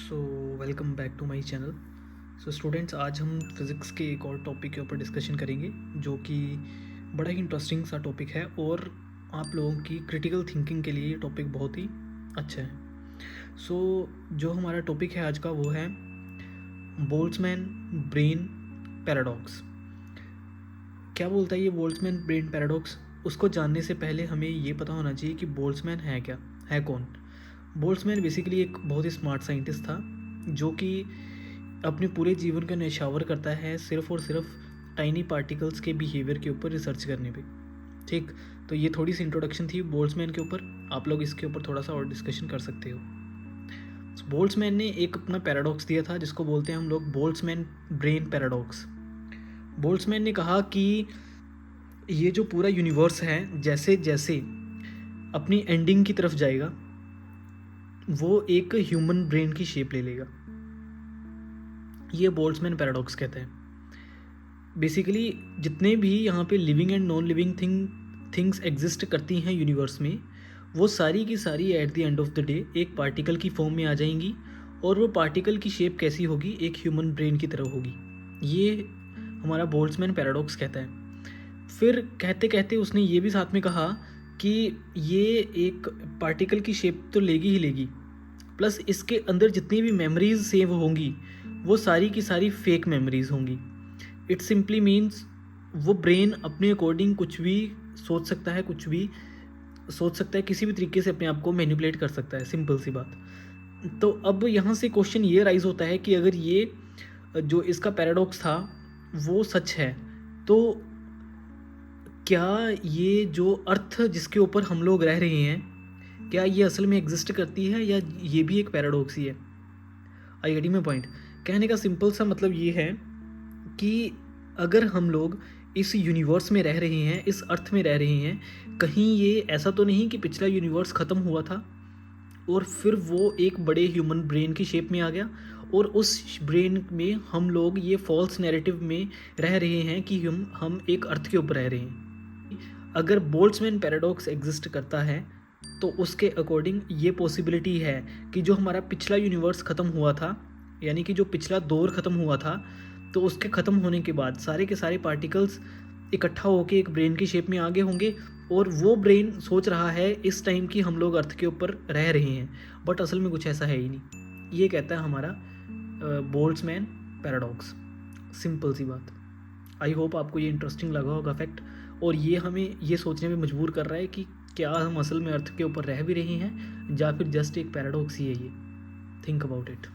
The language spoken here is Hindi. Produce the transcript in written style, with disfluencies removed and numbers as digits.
So welcome back to my channel. So students, आज हम फिज़िक्स के एक और टॉपिक के ऊपर डिस्कशन करेंगे जो कि बड़ा ही इंटरेस्टिंग सा टॉपिक है और आप लोगों की क्रिटिकल थिंकिंग के लिए ये टॉपिक बहुत ही अच्छा है। सो जो हमारा टॉपिक है आज का वो है बोल्ट्जमैन ब्रेन पैराडॉक्स। क्या बोलता है ये बोल्ट्जमैन ब्रेन पैराडॉक्स? उसको जानने से पहले हमें ये पता होना चाहिए कि बोल्ट्जमैन है क्या, है कौन। बोल्ट्जमैन बेसिकली एक बहुत ही स्मार्ट साइंटिस्ट था जो कि अपने पूरे जीवन का न्यौछावर करता है सिर्फ और सिर्फ टाइनी पार्टिकल्स के बिहेवियर के ऊपर रिसर्च करने पे। ठीक, तो ये थोड़ी सी इंट्रोडक्शन थी बोल्ट्जमैन के ऊपर। आप लोग इसके ऊपर थोड़ा सा और डिस्कशन कर सकते हो। बोल्ट्जमैन ने एक अपना पैराडॉक्स दिया था जिसको बोलते हैं हम लोग बोल्ट्जमैन ब्रेन पैराडॉक्स। बोल्ट्जमैन ने कहा कि ये जो पूरा यूनिवर्स है जैसे जैसे अपनी एंडिंग की तरफ जाएगा वो एक ह्यूमन ब्रेन की शेप ले लेगा। ये बोल्ट्जमैन पैराडॉक्स कहते हैं। बेसिकली जितने भी यहाँ पे living and non living things exist करती हैं यूनिवर्स में, वो सारी की सारी at the end of the day एक पार्टिकल की फॉर्म में आ जाएंगी और वो पार्टिकल की शेप कैसी होगी, एक ह्यूमन ब्रेन की तरह होगी। ये हमारा बोल्ट्जमैन पैराडॉक्स कहता है। फिर कहते कहते उसने ये भी साथ में कहा कि ये एक पार्टिकल की शेप तो लेगी ही लेगी, प्लस इसके अंदर जितनी भी मेमोरीज सेव होंगी वो सारी की सारी फेक मेमोरीज होंगी। इट सिंपली मीन्स वो ब्रेन अपने अकॉर्डिंग कुछ भी सोच सकता है, कुछ भी सोच सकता है, किसी भी तरीके से अपने आप को मैनिपुलेट कर सकता है। सिंपल सी बात। तो अब यहाँ से क्वेश्चन ये राइज होता है कि अगर ये जो इसका पैराडॉक्स था वो सच है तो क्या ये जो अर्थ जिसके ऊपर हम लोग रह रहे हैं, क्या ये असल में एग्जिस्ट करती है या ये भी एक पैराडॉक्स ही है? I getting my point? कहने का सिंपल सा मतलब ये है कि अगर हम लोग इस यूनिवर्स में रह रहे हैं, इस अर्थ में रह रहे हैं, कहीं ये ऐसा तो नहीं कि पिछला यूनिवर्स ख़त्म हुआ था और फिर वो एक बड़े ह्यूमन ब्रेन की शेप में आ गया और उस ब्रेन में हम लोग ये फॉल्स नैरेटिव में रह रहे हैं कि हम एक अर्थ के ऊपर रह रहे हैं। अगर बोल्ट्जमैन पैराडॉक्स एग्जिस्ट करता है तो उसके अकॉर्डिंग ये पॉसिबिलिटी है कि जो हमारा पिछला यूनिवर्स ख़त्म हुआ था, यानी कि जो पिछला दौर ख़त्म हुआ था, तो उसके ख़त्म होने के बाद सारे के सारे पार्टिकल्स इकट्ठा होकर एक ब्रेन की शेप में आगे होंगे और वो ब्रेन सोच रहा है इस टाइम कि हम लोग अर्थ के ऊपर रह रहे हैं, बट असल में कुछ ऐसा है ही नहीं। ये कहता है हमारा बोल्ट्जमैन पैराडॉक्स। सिंपल सी बात। आई होप आपको ये इंटरेस्टिंग लगा होगा फैक्ट, और ये हमें ये सोचने में मजबूर कर रहा है कि क्या हम असल में अर्थ के ऊपर रह भी रहे हैं या फिर जस्ट एक पैराडॉक्स ही है ये। Think about it.